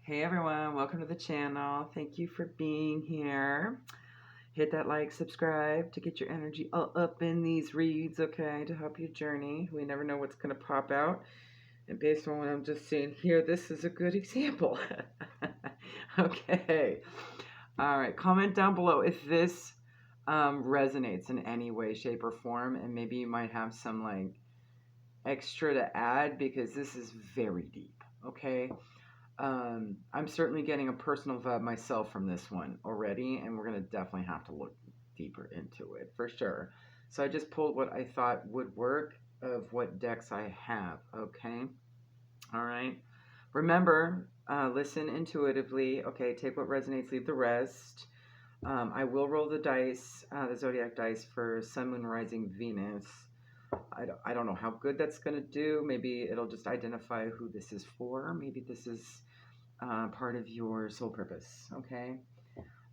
Hey everyone, welcome to the channel. Thank you for being here. Hit that like, subscribe to get your energy all up in these reads, okay, to help your journey. We never know what's going to pop out. And based on what I'm just seeing here, this is a good example. Okay. All right. Comment down below if this resonates in any way, shape, or form. And maybe you might have some like extra to add because this is very deep, okay? I'm certainly getting a personal vibe myself from this one already, and we're going to definitely have to look deeper into it for sure. So I just pulled what I thought would work of what decks I have, okay? All right. Remember, listen intuitively. Okay, take what resonates, leave the rest. I will roll the dice, the zodiac dice for Sun, Moon, Rising, Venus. I don't know how good that's going to do. Maybe it'll just identify who this is for. Maybe this is part of your soul purpose, okay?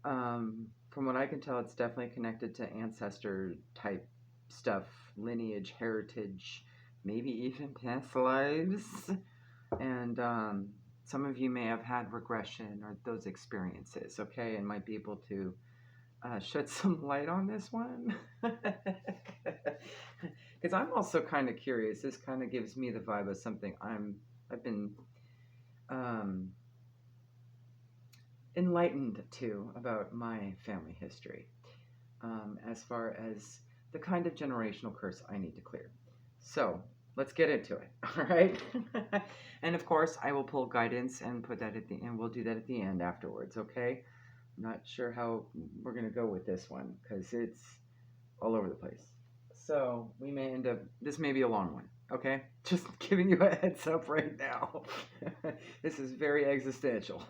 From what I can tell, it's definitely connected to ancestor type stuff, lineage, heritage, maybe even past lives. And some of you may have had regression or those experiences, okay, and might be able to shed some light on this one. Because I'm also kind of curious. This kind of gives me the vibe of something I've been enlightened to about my family history, as far as the kind of generational curse I need to clear. So let's get into it. All right. And of course I will pull guidance and put that at the end. We'll do that at the end afterwards. Okay. I'm not sure how we're going to go with this one because it's all over the place. So we may end up, this may be a long one. Okay. Just giving you a heads up right now. This is very existential.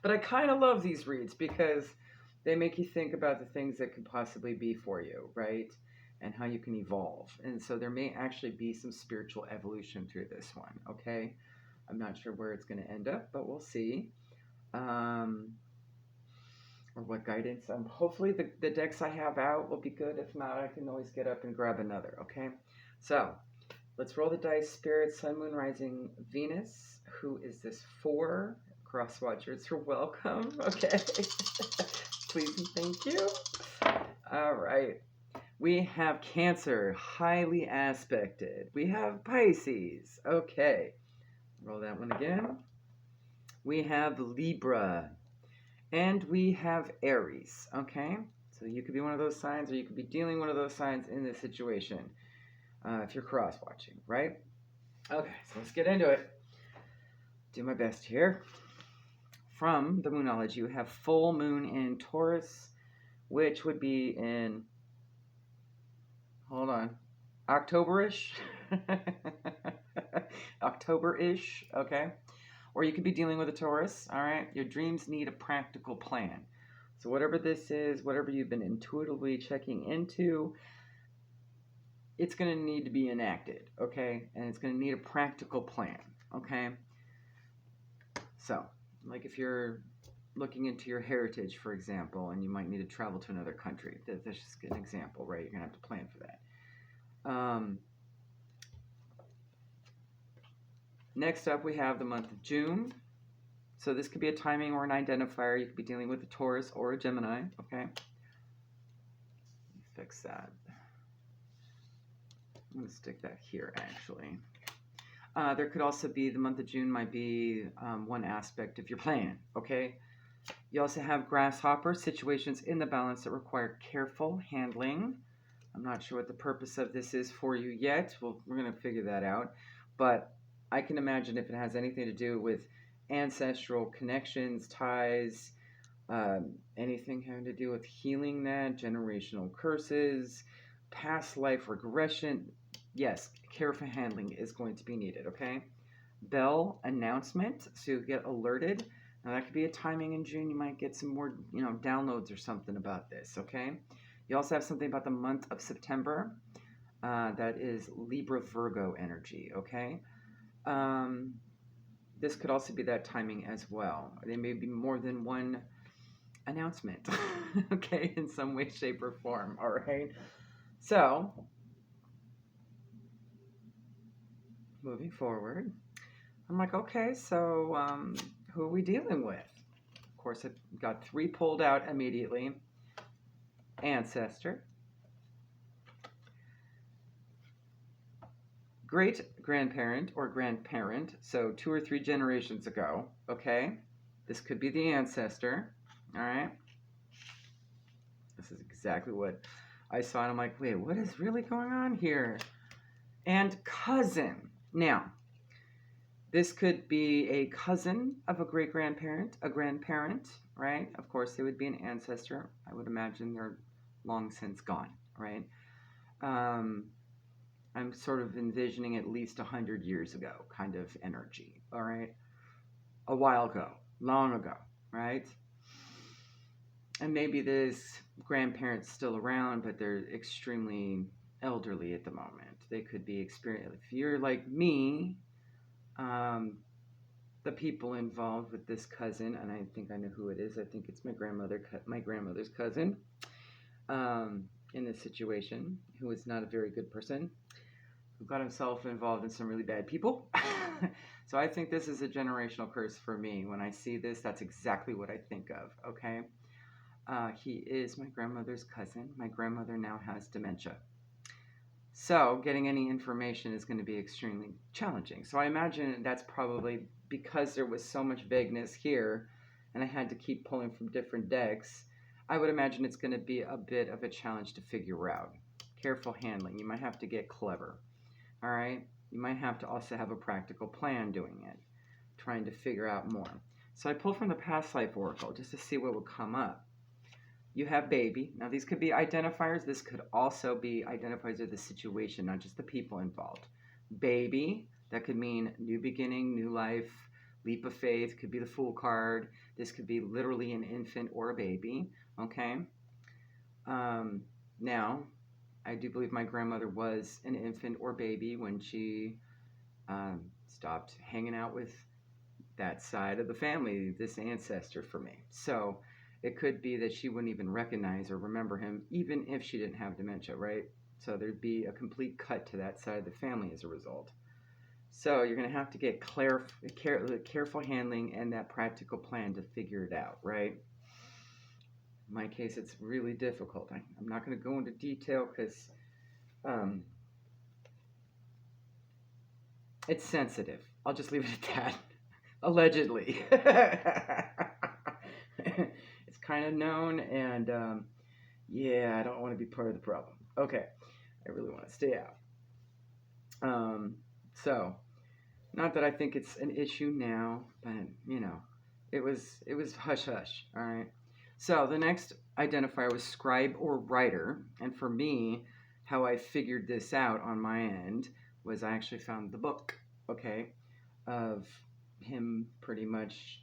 But I kind of love these reads because they make you think about the things that could possibly be for you, right? And how you can evolve. And so there may actually be some spiritual evolution through this one, okay? I'm not sure where it's going to end up, but we'll see. Or what guidance. Hopefully the decks I have out will be good. If not, I can always get up and grab another, okay? So let's roll the dice. Spirit, Sun, Moon, Rising, Venus. Who is this for? Cross watchers, you're welcome. Okay. Please and thank you. All right. We have Cancer, highly aspected. We have Pisces. Okay. Roll that one again. We have Libra. And we have Aries. Okay. So you could be one of those signs, or you could be dealing one of those signs in this situation. If you're cross watching, right? Okay, so let's get into it. Do my best here. From the Moonology, you have full moon in Taurus, which would be in, hold on, October-ish. October-ish, okay? Or you could be dealing with a Taurus, all right? Your dreams need a practical plan. So whatever this is, whatever you've been intuitively checking into, it's going to need to be enacted, okay? And it's going to need a practical plan, okay? So, like if you're looking into your heritage, for example, and you might need to travel to another country. That's just an example, right? You're going to have to plan for that. Next up, we have the month of June. So this could be a timing or an identifier. You could be dealing with a Taurus or a Gemini, okay? Let me fix that. I'm going to stick that here, actually. There could also be, the month of June might be one aspect of your plan, okay? You also have grasshopper, situations in the balance that require careful handling. I'm not sure what the purpose of this is for you yet. We're going to figure that out. But I can imagine if it has anything to do with ancestral connections, ties, anything having to do with healing that, generational curses, past life regression, yes, careful handling is going to be needed, okay? Bell announcement, so you get alerted. Now that could be a timing in June. You might get some more, downloads or something about this, okay? You also have something about the month of September. That is Libra Virgo energy, okay? This could also be that timing as well. There may be more than one announcement, okay, in some way, shape, or form, all right? So, moving forward, I'm like, okay, so who are we dealing with? Of course, I got 3 pulled out immediately. Ancestor, great grandparent or grandparent, so 2 or 3 generations ago, okay? This could be the ancestor, all right? This is exactly what I saw, and I'm like, wait, what is really going on here? And cousin. Now, this could be a cousin of a great-grandparent, a grandparent, right? Of course, they would be an ancestor. I would imagine they're long since gone, right? I'm sort of envisioning at least 100 years ago kind of energy, all right? A while ago, long ago, right? And maybe this grandparent's still around, but they're extremely elderly at the moment. They could be experienced. If you're like me, the people involved with this cousin, and I think I know who it is. I think it's my grandmother's cousin, in this situation, who is not a very good person, who got himself involved in some really bad people. So I think this is a generational curse for me. When I see this, that's exactly what I think of. Okay, he is my grandmother's cousin. My grandmother now has dementia. So getting any information is going to be extremely challenging. So I imagine that's probably because there was so much vagueness here and I had to keep pulling from different decks. I would imagine it's going to be a bit of a challenge to figure out. Careful handling. You might have to get clever. All right? You might have to also have a practical plan doing it, trying to figure out more. So I pulled from the past life oracle just to see what would come up. You have baby. Now, these could be identifiers. This could also be identifiers of the situation, not just the people involved. Baby, that could mean new beginning, new life, leap of faith, could be the Fool card. This could be literally an infant or a baby, okay? Now, I do believe my grandmother was an infant or baby when she stopped hanging out with that side of the family, this ancestor for me. So it could be that she wouldn't even recognize or remember him, even if she didn't have dementia, right? So there'd be a complete cut to that side of the family as a result. So you're going to have to get careful handling and that practical plan to figure it out, right? In my case, it's really difficult. I'm not going to go into detail because it's sensitive. I'll just leave it at that. Allegedly. It's kind of known, and yeah, I don't want to be part of the problem. Okay, I really want to stay out. So, not that I think it's an issue now, but you know, it was hush hush. All right. So the next identifier was scribe or writer, and for me, how I figured this out on my end was I actually found the book, okay, of him pretty much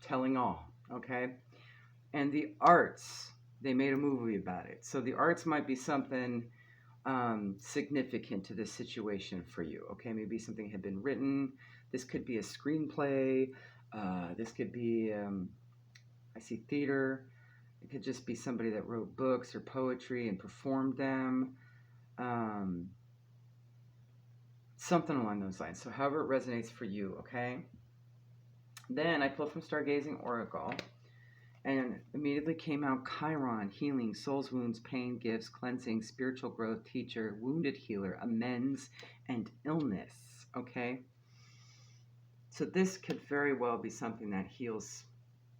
telling all, okay? And the arts, they made a movie about it. So the arts might be something significant to this situation for you, okay? Maybe something had been written. This could be a screenplay. This could be, I see theater. It could just be somebody that wrote books or poetry and performed them. Something along those lines. So however it resonates for you, okay? Then I pulled from Stargazing Oracle, and immediately came out Chiron, healing, soul's wounds, pain, gifts, cleansing, spiritual growth, teacher, wounded healer, amends, and illness, okay? So this could very well be something that heals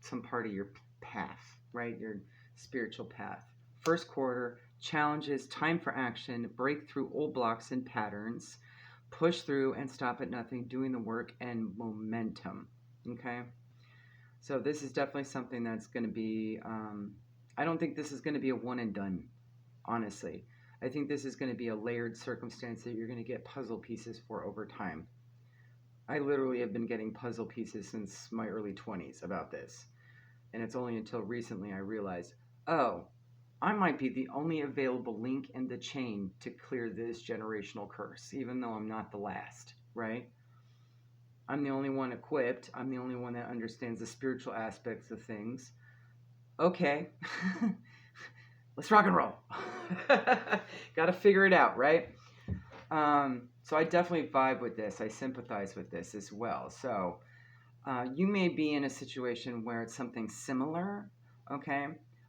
some part of your path, right? Your spiritual path. First quarter, challenges, time for action, break through old blocks and patterns, push through and stop at nothing, doing the work, and momentum, okay? So this is definitely something that's going to be, I don't think this is going to be a one and done, honestly. I think this is going to be a layered circumstance that you're going to get puzzle pieces for over time. I literally have been getting puzzle pieces since my early 20s about this. And it's only until recently I realized, oh, I might be the only available link in the chain to clear this generational curse, even though I'm not the last, right? I'm the only one equipped. I'm the only one that understands the spiritual aspects of things. Okay, let's rock and roll. Got to figure it out, right? So I definitely vibe with this. I sympathize with this as well. So you may be in a situation where it's something similar, okay?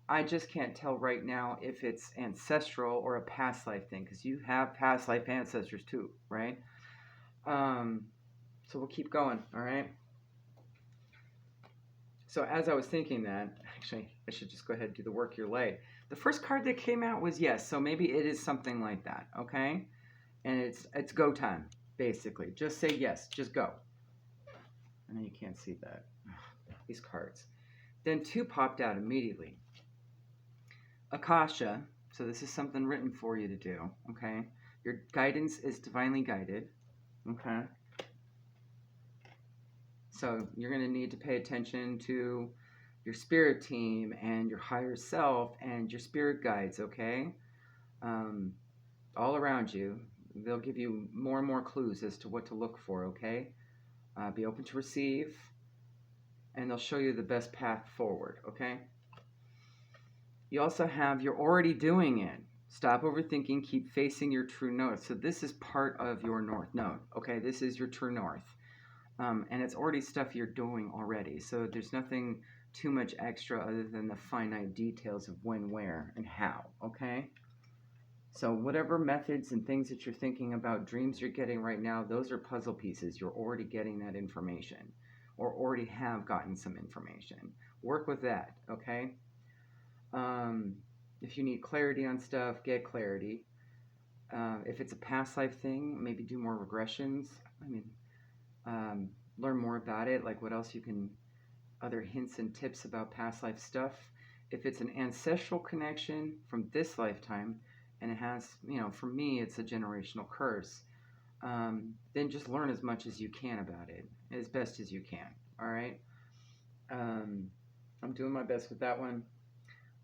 I just can't tell right now if it's ancestral or a past life thing, because you have past life ancestors too, right? Um, so we'll keep going, all right? So as I was thinking that, actually, I should just go ahead and do the work your light. The first card that came out was yes, so maybe it is something like that, okay? And it's go time, basically. Just say yes, just go. I know you can't see that. These cards. Then 2 popped out immediately. Akasha, so this is something written for you to do, okay? Your guidance is divinely guided, okay? So you're going to need to pay attention to your spirit team and your higher self and your spirit guides, okay? All around you. They'll give you more and more clues as to what to look for, okay? Be open to receive, and they'll show you the best path forward, okay? You also have you're already doing it. Stop overthinking, keep facing your true north. So this is part of your north node, okay? This is your true north. And it's already stuff you're doing already. So there's nothing too much extra other than the finite details of when, where, and how, okay? So whatever methods and things that you're thinking about, dreams you're getting right now, those are puzzle pieces. You're already getting that information or already have gotten some information. Work with that, okay? If you need clarity on stuff, get clarity. If it's a past life thing, maybe do more regressions. Learn more about it, like what else you can, other hints and tips about past life stuff. If it's an ancestral connection from this lifetime, and it has, for me, it's a generational curse, then just learn as much as you can about it, as best as you can, all right? I'm doing my best with that one.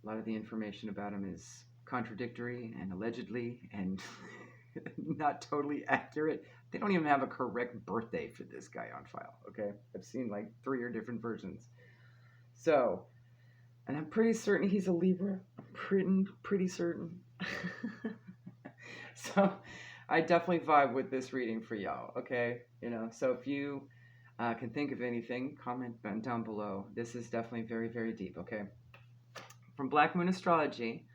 A lot of the information about him is contradictory and allegedly and not totally accurate. They don't even have a correct birthday for this guy on file, okay? I've seen like 3 or different versions. So, and I'm pretty certain he's a Libra. I'm pretty certain. So, I definitely vibe with this reading for y'all, okay? So if you can think of anything, comment down below. This is definitely very, very deep, okay? From Black Moon Astrology,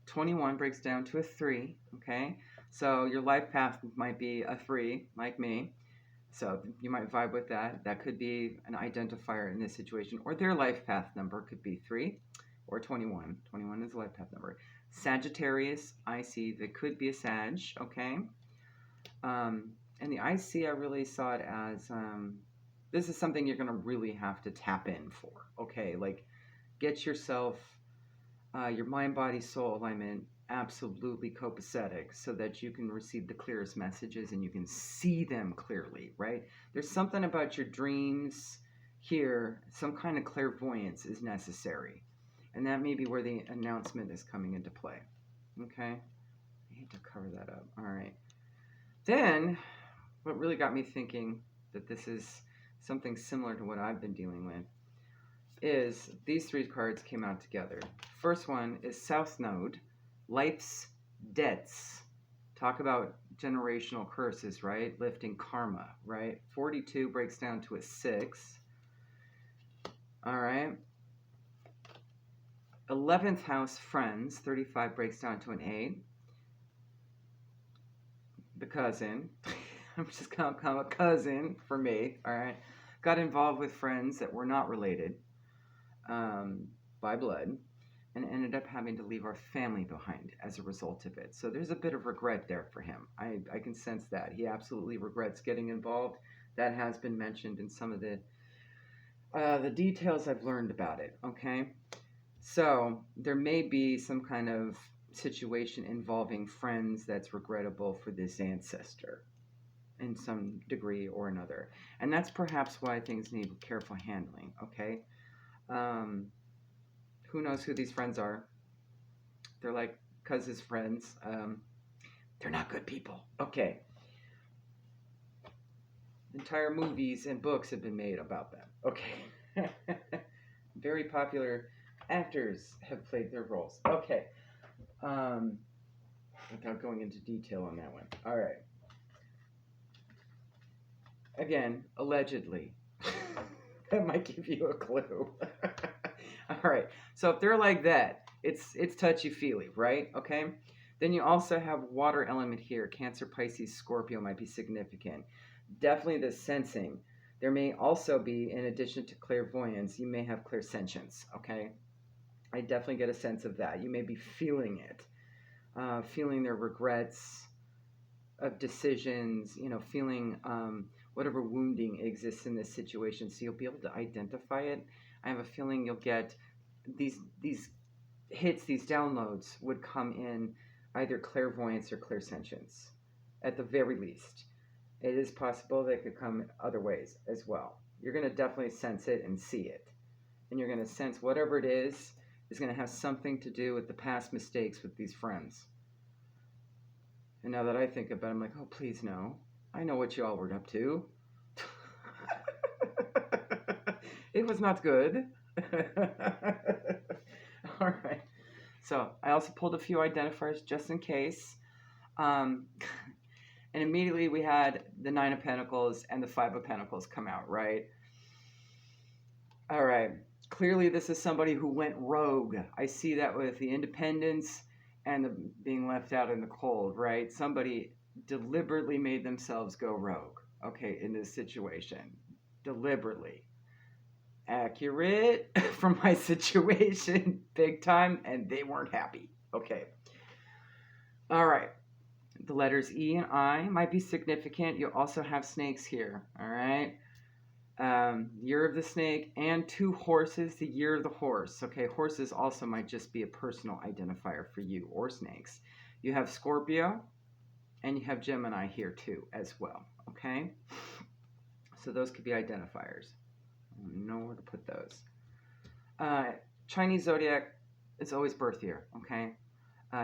21 breaks down to a 3, okay? So your life path might be a 3, like me. So you might vibe with that. That could be an identifier in this situation. Or their life path number could be 3 or 21. 21 is the life path number. Sagittarius, I see that could be a Sag, okay? And the IC, I really saw it as, this is something you're going to really have to tap in for, okay? Like, get yourself, your mind, body, soul alignment absolutely copacetic so that you can receive the clearest messages and you can see them clearly, right? There's something about your dreams here, some kind of clairvoyance is necessary. And that may be where the announcement is coming into play, okay? I hate to cover that up, all right. Then, what really got me thinking that this is something similar to what I've been dealing with is these 3 cards came out together. First one is South Node, Life's Debts. Talk about generational curses, right? Lifting karma, right? 42 breaks down to a 6. All right. 11th house, Friends. 35 breaks down to an 8. The cousin. I'm just going to call a cousin for me, all right? Got involved with friends that were not related by blood, and ended up having to leave our family behind as a result of it. So there's a bit of regret there for him. I can sense that. He absolutely regrets getting involved. That has been mentioned in some of the details I've learned about it, okay? So there may be some kind of situation involving friends that's regrettable for this ancestor in some degree or another. And that's perhaps why things need careful handling, okay? Who knows who these friends are? They're like cousins' friends. They're not good people. Okay. Entire movies and books have been made about them. Okay. Very popular actors have played their roles. Okay. Without going into detail on that one. All right. Again, allegedly. That might give you a clue. All right. So if they're like that, it's touchy feely, right? Okay. Then you also have water element here. Cancer, Pisces, Scorpio might be significant. Definitely the sensing. There may also be, in addition to clairvoyance, you may have clairsentience. Okay. I definitely get a sense of that. You may be feeling it, feeling their regrets of decisions, feeling whatever wounding exists in this situation. So you'll be able to identify it. I have a feeling you'll get these hits, these downloads would come in either clairvoyance or clairsentience, at the very least. It is possible they could come other ways as well. You're going to definitely sense it and see it, and you're going to sense whatever it is going to have something to do with the past mistakes with these friends. And now that I think about it, I'm like, oh, please no. I know what you all were up to. It was not good. All right. So I also pulled a few identifiers just in case. And immediately we had the Nine of Pentacles and the Five of Pentacles come out, right? All right. Clearly, this is somebody who went rogue. I see that with the Independence and the being left out in the cold, right? Somebody deliberately made themselves go rogue, okay, in this situation. Deliberately. Accurate from my situation, big time, and they weren't happy. Okay. All right. The letters E and I might be significant. You also have snakes here, all right? Year of the snake and two horses, the year of the horse. Okay, horses also might just be a personal identifier for you or snakes. You have Scorpio and you have Gemini here too as well. Okay, so those could be identifiers. I don't know where to put those. Chinese zodiac is always birth year. Okay,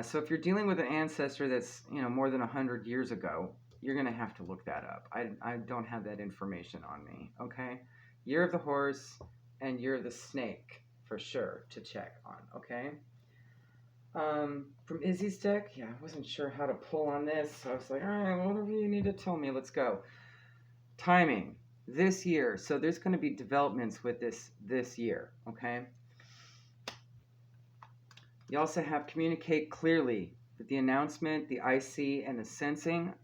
so if you're dealing with an ancestor that's more than 100 years ago, you're going to have to look that up. I don't have that information on me, okay? Year of the horse and year of the snake, for sure, to check on, okay? From Izzy's deck, yeah, I wasn't sure how to pull on this, so I was like, all right, whatever you need to tell me, let's go. Timing, this year, so there's going to be developments with this year, okay? You also have communicate clearly with the announcement, the IC, and the sensing.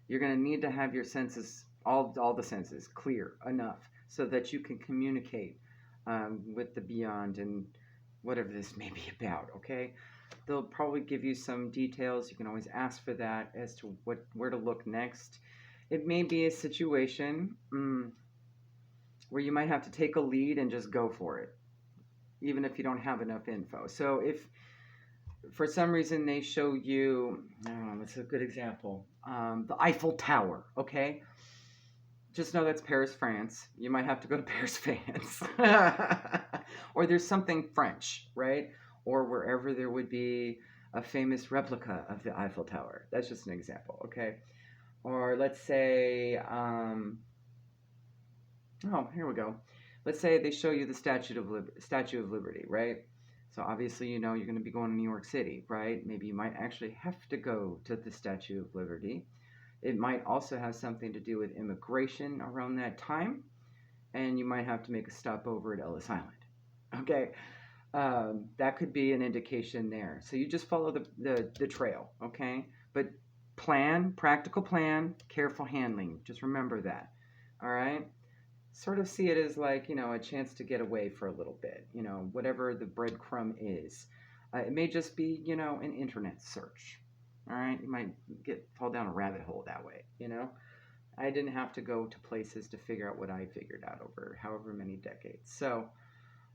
You're going to need to have your senses, all the senses, clear enough so that you can communicate with the beyond and whatever this may be about, okay? They'll probably give you some details. You can always ask for that as to where to look next. It may be a situation where you might have to take a lead and just go for it, even if you don't have enough info. So if for some reason they show you, it's a good example, the Eiffel Tower, okay? Just know that's Paris, France. You might have to go to Paris, France. Or there's something French, right? Or wherever there would be a famous replica of the Eiffel Tower. That's just an example, okay? Or let's say, here we go. Let's say they show you the Statue of Liberty, right? So obviously, you're going to be going to New York City, right? Maybe you might actually have to go to the Statue of Liberty. It might also have something to do with immigration around that time, and you might have to make a stop over at Ellis Island. Okay, that could be an indication there. So you just follow the trail, okay? But practical plan, careful handling. Just remember that, all right? Sort of see it as like, a chance to get away for a little bit, whatever the breadcrumb is. It may just be, an internet search. All right, you might fall down a rabbit hole that way, I didn't have to go to places to figure out what I figured out over however many decades. So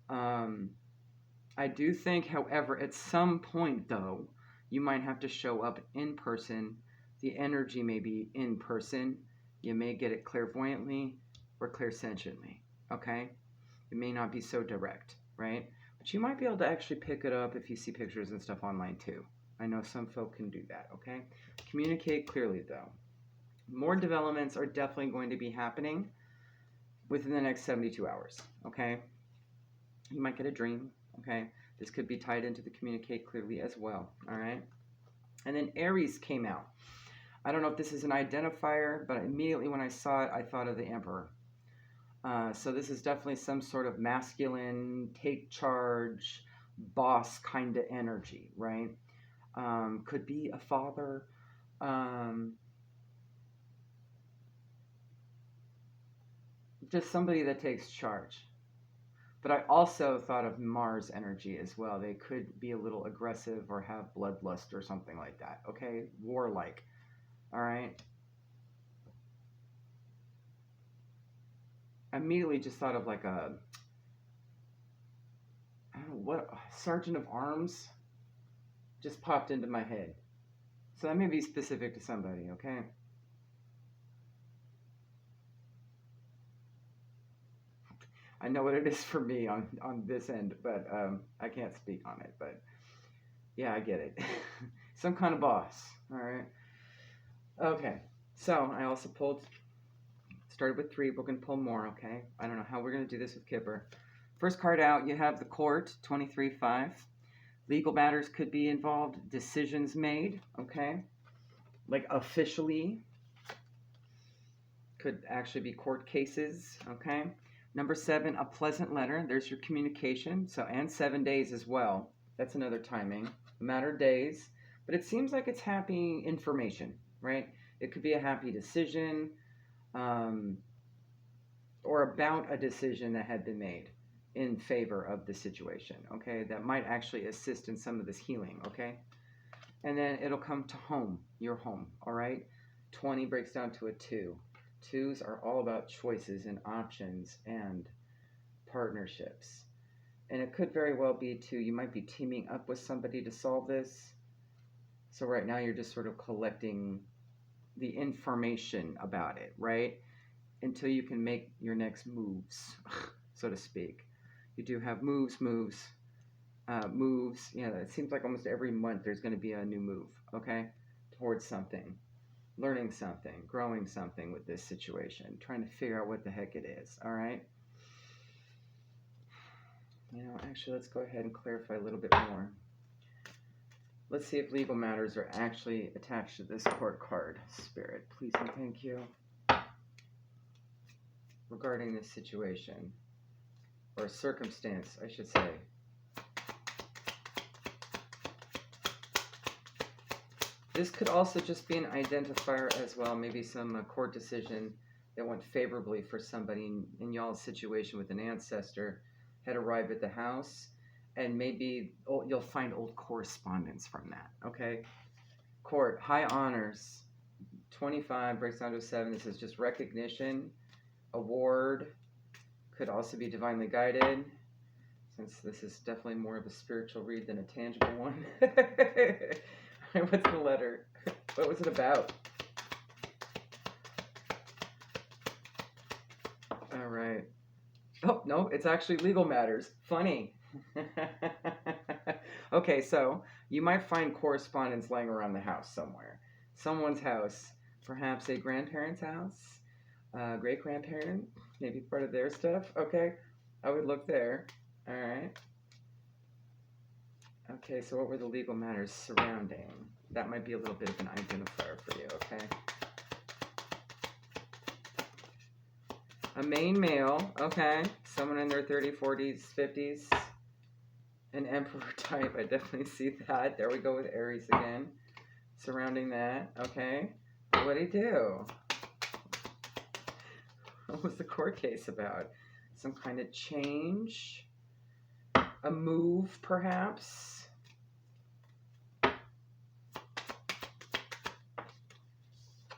I do think, however, at some point, though, you might have to show up in person. The energy may be in person. You may get it clairvoyantly or clairsentiently, okay? It may not be so direct, right? But you might be able to actually pick it up if you see pictures and stuff online too. I know some folk can do that, okay? Communicate clearly, though. More developments are definitely going to be happening within the next 72 hours, okay? You might get a dream, okay? This could be tied into the communicate clearly as well, all right? And then Aries came out. I don't know if this is an identifier, but immediately when I saw it, I thought of the Emperor. So this is definitely some sort of masculine, take charge, boss kind of energy, right? Could be a father. Um, just somebody that takes charge. But I also thought of Mars energy as well. They could be a little aggressive or have bloodlust or something like that. Okay? Warlike. All right? I immediately just thought of like a, I don't know what, Sergeant of Arms just popped into my head. So that may be specific to somebody, okay? I know what it is for me on this end, but I can't speak on it. But yeah, I get it. Some kind of boss, all right? Okay, so I also started with 3. We're going to pull more, okay? I don't know how we're going to do this with Kipper. First card out, you have the Court, 23-5. Legal matters could be involved, decisions made, okay? Like officially, could actually be court cases, okay? Number 7, a pleasant letter. There's your communication. So, and 7 days as well. That's another timing. A matter of days. But it seems like it's happy information, right? It could be a happy decision, or about a decision that had been made in favor of the situation, okay? That might actually assist in some of this healing, okay? And then it'll come to home, your home, all right? 20 breaks down to a 2. 2s are all about choices and options and partnerships. And it could very well be, too, you might be teaming up with somebody to solve this. So right now you're just sort of collecting the information about it, right? Until you can make your next moves, so to speak. You do have moves. Yeah, it seems like almost every month there's going to be a new move, okay? Towards something. Learning something, growing something with this situation, trying to figure out what the heck it is, all right? You know, actually, let's go ahead and clarify a little bit more. Let's see if legal matters are actually attached to this court card. Spirit, please and thank you. Regarding this situation, or circumstance, I should say. This could also just be an identifier as well, maybe some court decision that went favorably for somebody in y'all's situation with an ancestor had arrived at the house, and maybe you'll find old correspondence from that, okay? Court, high honors, 25 breaks down to a 7. This is just recognition, award, could also be divinely guided, since this is definitely more of a spiritual read than a tangible one. What's the letter? What was it about? All right. Oh, no, it's actually legal matters. Funny. Okay, so you might find correspondence lying around the house somewhere. Someone's house, perhaps a grandparent's house, great-grandparent, maybe part of their stuff. Okay, I would look there. All right. Okay, so what were the legal matters surrounding? That might be a little bit of an identifier for you, okay? A main male, okay? Someone in their 30s, 40s, 50s. An emperor type, I definitely see that. There we go with Aries again. Surrounding that, okay? What'd he do? What was the court case about? Some kind of change? A move, perhaps?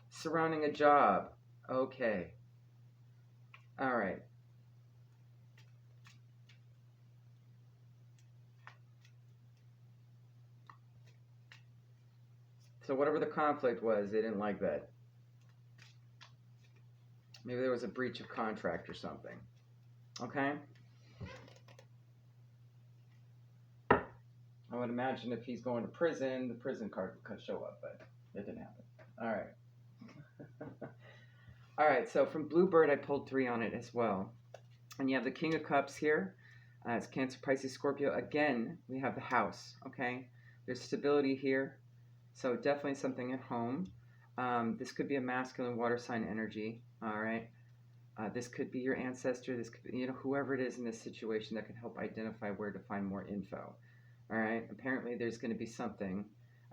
Surrounding a job. Okay. All right. So whatever the conflict was, they didn't like that. Maybe there was a breach of contract or something. Okay? I would imagine if he's going to prison, the prison card could show up, but it didn't happen. All right. All right, so from Bluebird, I pulled 3 on it as well. And you have the King of Cups here. It's Cancer, Pisces, Scorpio. Again, we have the house, okay? There's stability here. So definitely something at home. This could be a masculine water sign energy. All right. This could be your ancestor. This could be, whoever it is in this situation that can help identify where to find more info. All right. Apparently, there's going to be something.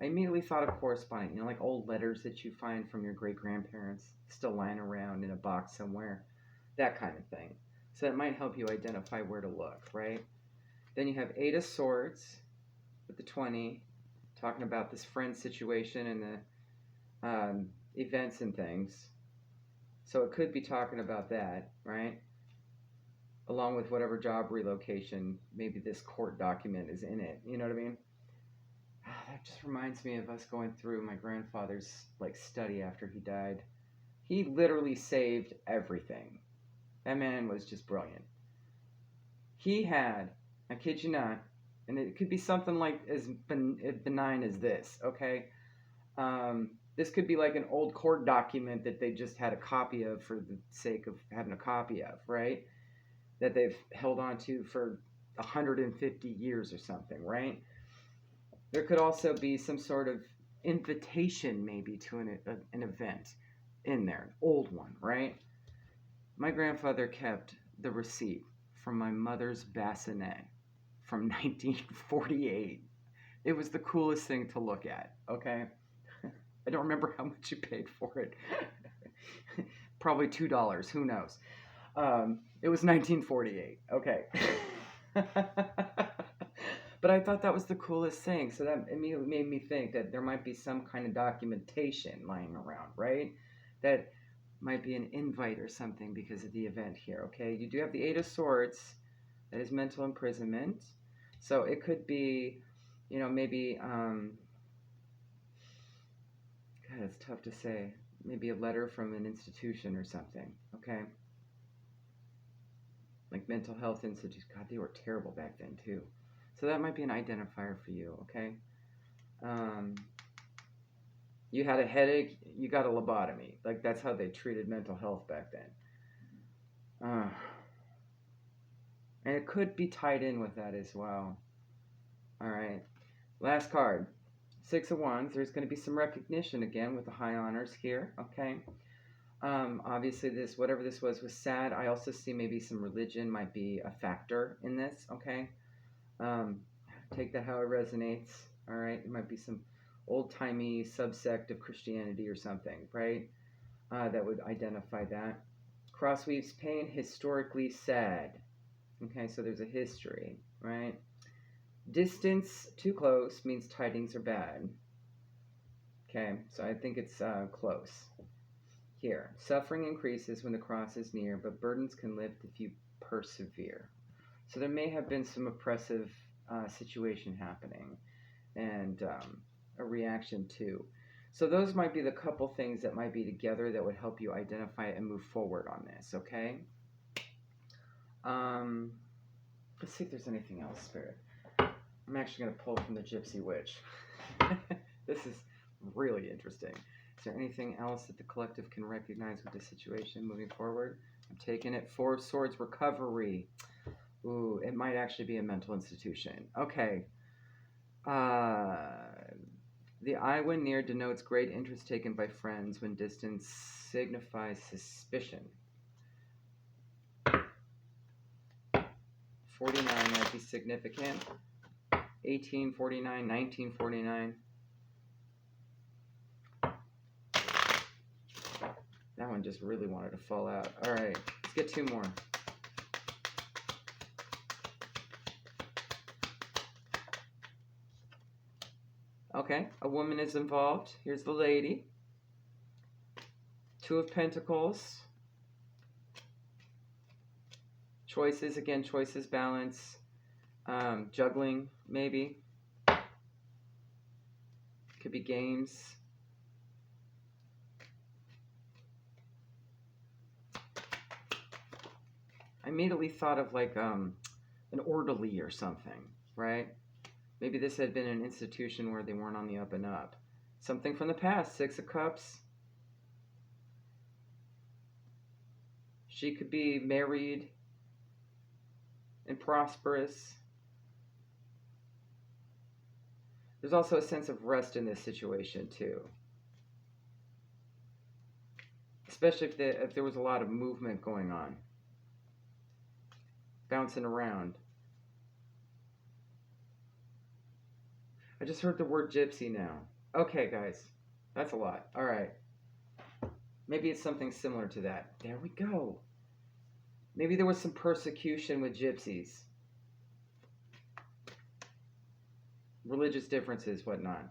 I immediately thought of corresponding, like old letters that you find from your great grandparents still lying around in a box somewhere, that kind of thing. So it might help you identify where to look, right? Then you have Eight of Swords with the 20, talking about this friend situation and the events and things. So it could be talking about that, right? Along with whatever job relocation, maybe this court document is in it. You know what I mean? That just reminds me of us going through my grandfather's study after he died. He literally saved everything. That man was just brilliant. He had, I kid you not, and it could be something like as benign as this, okay? This could be like an old court document that they just had a copy of for the sake of having a copy of, right? That they've held on to for 150 years or something, right? There could also be some sort of invitation maybe to an event in there, an old one, right? My grandfather kept the receipt from my mother's bassinet from 1948. It was the coolest thing to look at, okay? I don't remember how much you paid for it. Probably $2, who knows? It was 1948, okay. But I thought that was the coolest thing, so that immediately made me think that there might be some kind of documentation lying around, right? That might be an invite or something because of the event here, okay? You do have the Eight of Swords, that is mental imprisonment. So it could be, maybe, God, it's tough to say. Maybe a letter from an institution or something, okay? Like mental health institutes. God, they were terrible back then, too. So that might be an identifier for you, okay? You had a headache, you got a lobotomy. That's how they treated mental health back then. And it could be tied in with that as well. All right. Last card. Six of Wands. There's going to be some recognition again with the high honors here, okay? Obviously, whatever this was sad. I also see maybe some religion might be a factor in this, okay? Take that how it resonates, all right? It might be some old-timey subsect of Christianity or something, right? That would identify that. Crossweaves pain, historically sad. Okay, so there's a history, right? Distance, too close, means tidings are bad. Okay, so I think it's close. Here, suffering increases when the cross is near, but burdens can lift if you persevere. So there may have been some oppressive situation happening and a reaction to. So those might be the couple things that might be together that would help you identify and move forward on this, okay? Let's see if there's anything else, Spirit. I'm actually going to pull from the Gypsy Witch. This is really interesting. Is there anything else that the collective can recognize with this situation moving forward? I'm taking it. Four of Swords, recovery. Ooh, it might actually be a mental institution. Okay. The eye when near denotes great interest taken by friends when distance signifies suspicion. 49 might be significant. 1849, 1949. That one just really wanted to fall out. All right, let's get two more. Okay, a woman is involved. Here's the lady. Two of Pentacles. Choices, again, choices, balance, juggling, maybe. Could be games. I immediately thought of an orderly or something, right? Maybe this had been an institution where they weren't on the up and up. Something from the past, Six of Cups. She could be married and prosperous. There's also a sense of rest in this situation too. especially if there was a lot of movement going on, bouncing around. I just heard the word gypsy now. Okay, guys, that's a lot. All right. Maybe it's something similar to that. There we go. Maybe there was some persecution with gypsies. Religious differences, whatnot.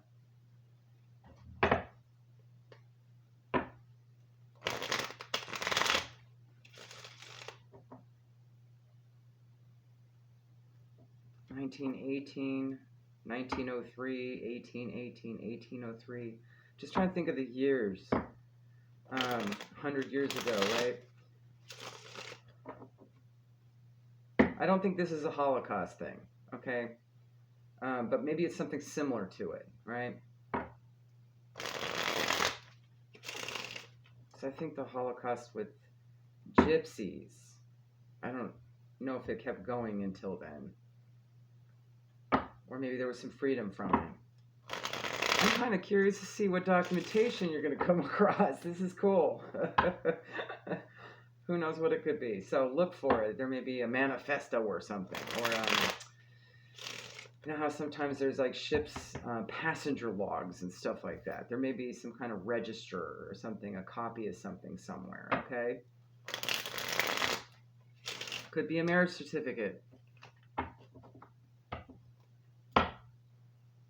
(1918, 1903, 1818, 1803). Just trying to think of the years. 100 years ago, right? I don't think this is a Holocaust thing, okay? But maybe it's something similar to it, right? So I think the Holocaust with gypsies, I don't know if it kept going until then. Or maybe there was some freedom from it. I'm kind of curious to see what documentation you're going to come across. This is cool. Who knows what it could be? So look for it. There may be a manifesto or something. Or, you know how sometimes there's like ships, passenger logs and stuff like that. There may be some kind of register or something, a copy of something somewhere, okay? Could be a marriage certificate.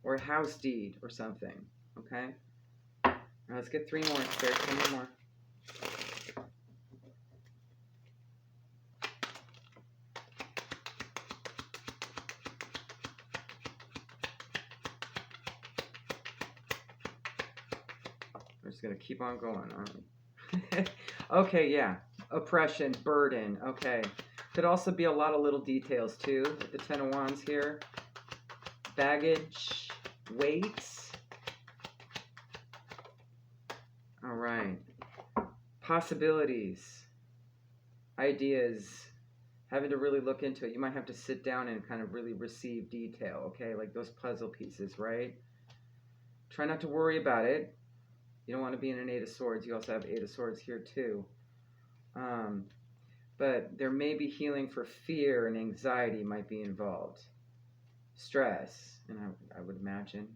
Or a house deed or something, okay? Now let's get 3 more. There's 10 more. We're just going to keep on going, aren't we? Okay, yeah. Oppression, burden, okay. Could also be a lot of little details, too, with the 10 of Wands here. Baggage. Weights. All right. Possibilities. Ideas. Having to really look into it. You might have to sit down and kind of really receive detail, okay? Like those puzzle pieces, right? Try not to worry about it. You don't want to be in an 8 of Swords. You also have 8 of Swords here, too. But there may be healing for fear and anxiety might be involved. Stress, and I would imagine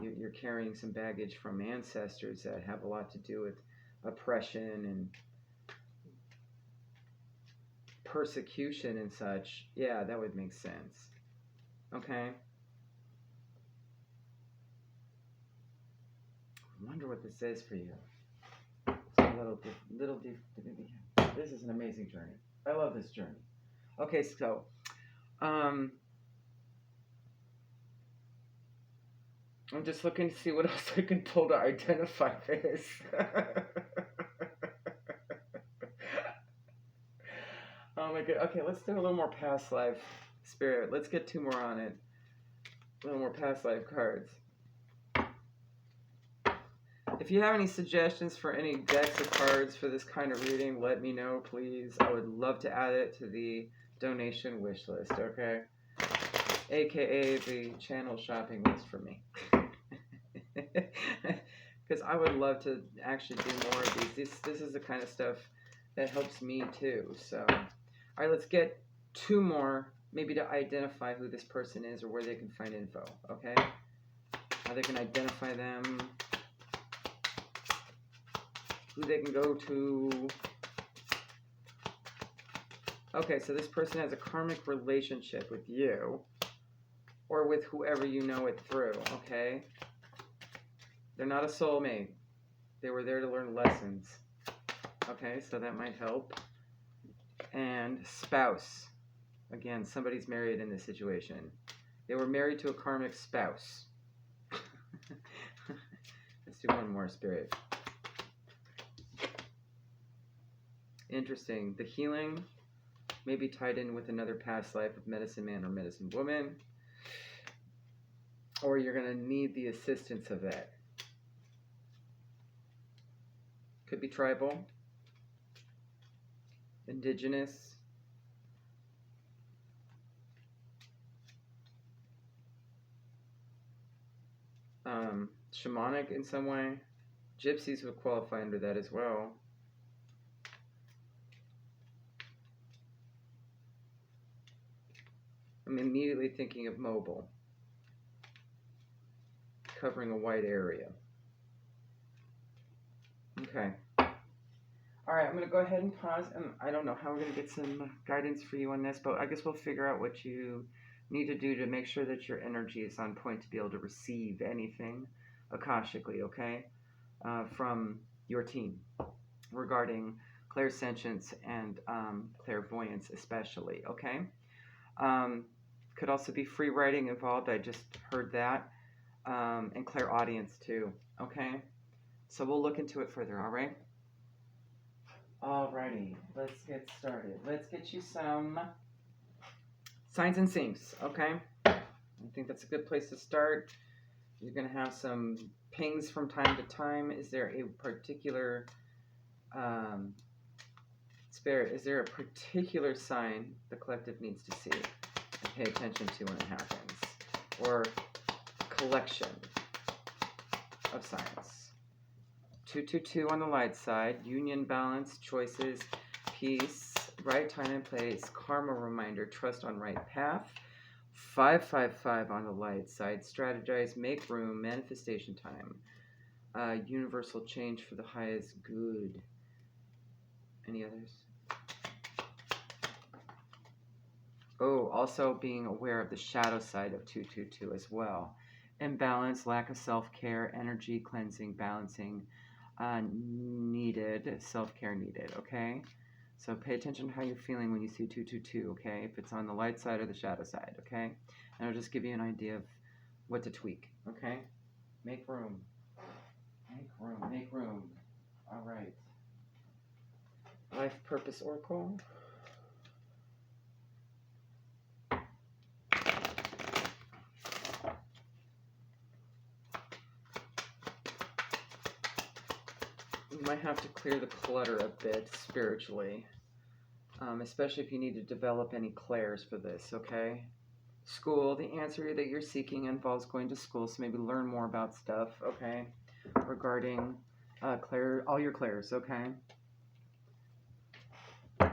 you're carrying some baggage from ancestors that have a lot to do with oppression and persecution and such. Yeah, that would make sense. Okay. I wonder what this is for you. It's a little deep. This is an amazing journey. I love this journey. Okay, so I'm just looking to see what else I can pull to identify this. Oh my god. Okay, let's do a little more past life spirit. Let's get 2 more on it. A little more past life cards. If you have any suggestions for any decks of cards for this kind of reading, let me know, please. I would love to add it to the donation wish list, okay? AKA the channel shopping list for me. Because I would love to actually do more of these. This is the kind of stuff that helps me too. So, all right, let's get 2 more, maybe to identify who this person is or where they can find info, okay? How they can identify them, who they can go to. Okay, so this person has a karmic relationship with you or with whoever you know it through, okay? They're not a soulmate. They were there to learn lessons. Okay, so that might help. And spouse. Again, somebody's married in this situation. They were married to a karmic spouse. Let's do 1 more, Spirit. Interesting. The healing may be tied in with another past life of medicine man or medicine woman. Or you're going to need the assistance of that. Could be tribal, indigenous, shamanic in some way. Gypsies would qualify under that as well. I'm immediately thinking of mobile, covering a wide area. Okay. All right, I'm going to go ahead and pause. And I don't know how we're going to get some guidance for you on this, but I guess we'll figure out what you need to do to make sure that your energy is on point to be able to receive anything akashically, okay, from your team regarding clairsentience and clairvoyance especially, okay? Could also be free writing involved. I just heard that. And clairaudience too, okay? So we'll look into it further, all right? Alrighty, let's get started. Let's get you some signs and syncs, okay? I think that's a good place to start. You're going to have some pings from time to time. Is there a particular spirit? Is there a particular sign the collective needs to see and pay attention to when it happens? Or collection of signs? 222 on the light side, union, balance, choices, peace, right time and place, karma reminder, trust on right path. 555 on the light side, strategize, make room, manifestation time, universal change for the highest good. Any others? Oh, also being aware of the shadow side of 222 as well. Imbalance, lack of self-care, energy cleansing, balancing, needed, self-care needed, okay? So pay attention to how you're feeling when you see 222, okay? If it's on the light side or the shadow side, okay? And it'll just give you an idea of what to tweak, okay? Make room. Make room, make room. All right. Life Purpose Oracle. You might have to clear the clutter a bit spiritually, especially if you need to develop any clairs for this, okay? School, the answer that you're seeking involves going to school, so maybe learn more about stuff, okay? Regarding clair, all your clairs, okay? Let's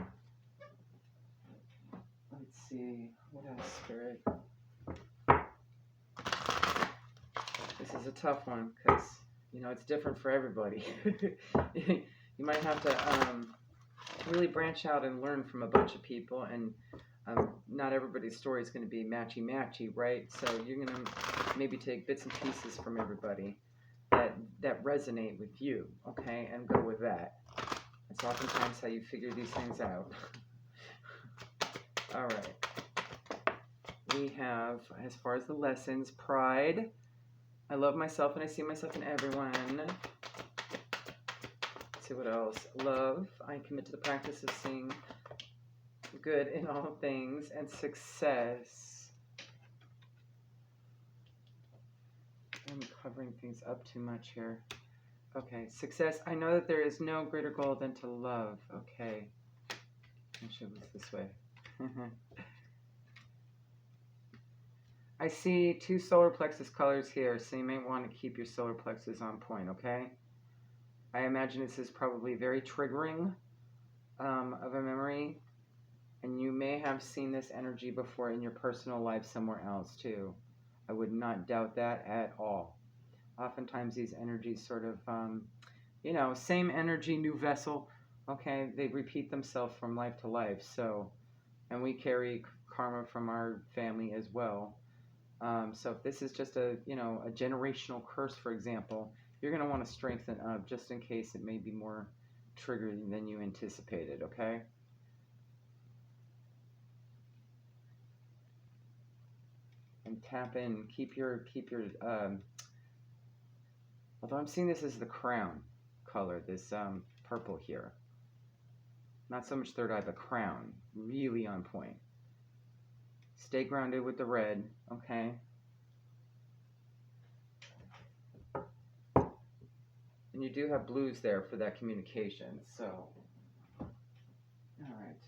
see, what else, Spirit? This is a tough one, because you know, it's different for everybody. You might have to really branch out and learn from a bunch of people, and not everybody's story is going to be matchy-matchy, right? So you're going to maybe take bits and pieces from everybody that resonate with you, okay, and go with that. It's oftentimes how you figure these things out. All right. We have, as far as the lessons, pride. I love myself and I see myself in everyone. Let's see what else. Love. I commit to the practice of seeing good in all things. And success. I'm covering things up too much here. Okay. Success. I know that there is no greater goal than to love. Okay. I should look this way. I see 2 solar plexus colors here, so you may want to keep your solar plexus on point, okay? I imagine this is probably very triggering of a memory, and you may have seen this energy before in your personal life somewhere else too. I would not doubt that at all. Oftentimes these energies sort of, you know, same energy, new vessel, okay? They repeat themselves from life to life, so, and we carry karma from our family as well. So if this is just a, you know, a generational curse, for example, you're going to want to strengthen up just in case it may be more triggering than you anticipated, okay? And tap in, keep your, although I'm seeing this as the crown color, this purple here. Not so much third eye, but crown, really on point. Stay grounded with the red, okay? And you do have blues there for that communication, so. All right.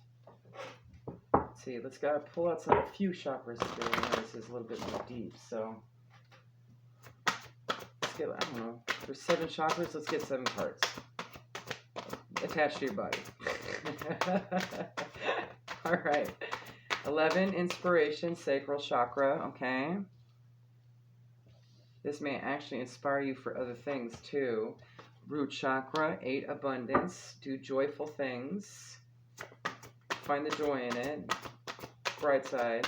Let's see, let's gotta pull out a few chakras here. I know this is a little bit more deep, so. Let's get, I don't know, there's 7 chakras, let's get 7 cards. Attached to your body. All right. 11, inspiration, sacral chakra, okay? This may actually inspire you for other things too. Root chakra, 8, abundance, do joyful things. Find the joy in it. Bright side.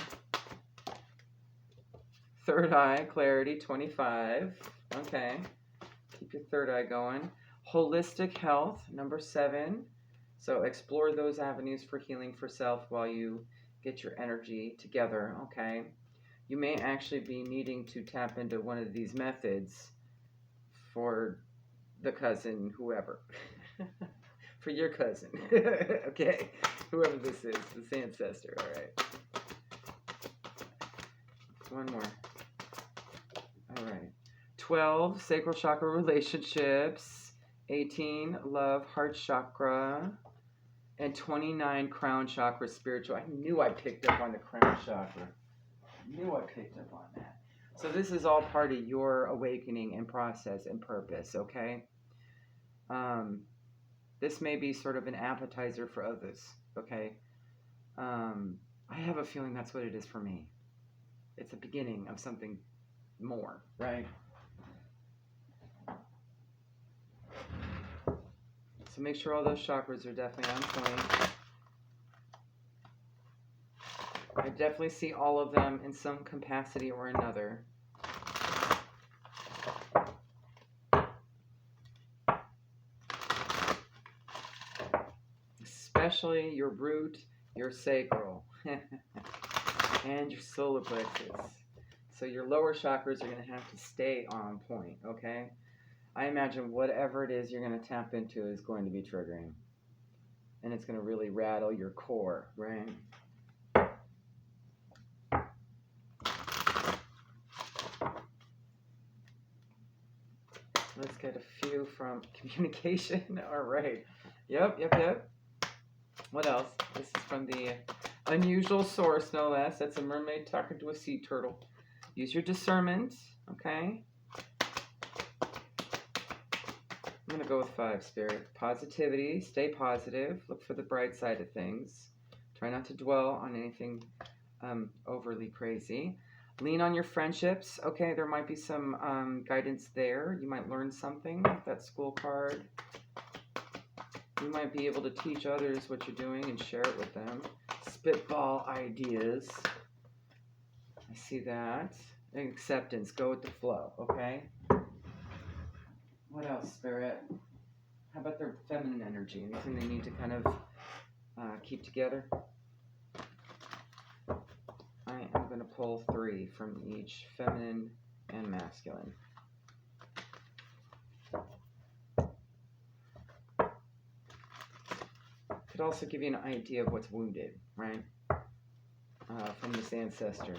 Third eye, clarity, 25. Okay. Keep your third eye going. Holistic health, number 7. So explore those avenues for healing for self while you get your energy together, okay? You may actually be needing to tap into one of these methods for the cousin, whoever. For your cousin. Okay? Whoever this is, this ancestor, all right? One more. All right. 12, sacral chakra relationships. 18, love, heart chakra. And 29, crown chakra, spiritual. I knew I picked up on the crown chakra. Knew I picked up on that. So this is all part of your awakening and process and purpose, okay? This may be sort of an appetizer for others, okay? I have a feeling that's what it is for me. It's the beginning of something more, right? So make sure all those chakras are definitely on point. I definitely see all of them in some capacity or another. Especially your root, your sacral, and your solar plexus. So your lower chakras are going to have to stay on point, okay? I imagine whatever it is you're going to tap into is going to be triggering. And it's going to really rattle your core, right? Let's get a few from communication. All right. Yep. What else? This is from the unusual source, no less. That's a mermaid talking to a sea turtle. Use your discernment, okay? I'm going to go with 5, Spirit. Positivity. Stay positive. Look for the bright side of things. Try not to dwell on anything overly crazy. Lean on your friendships. Okay, there might be some guidance there. You might learn something with that school card. You might be able to teach others what you're doing and share it with them. Spitball ideas. I see that. And acceptance. Go with the flow, okay? What else, Spirit? How about their feminine energy? Anything they need to kind of keep together? I am going to pull 3 from each, feminine and masculine. Could also give you an idea of what's wounded, right? From this ancestor.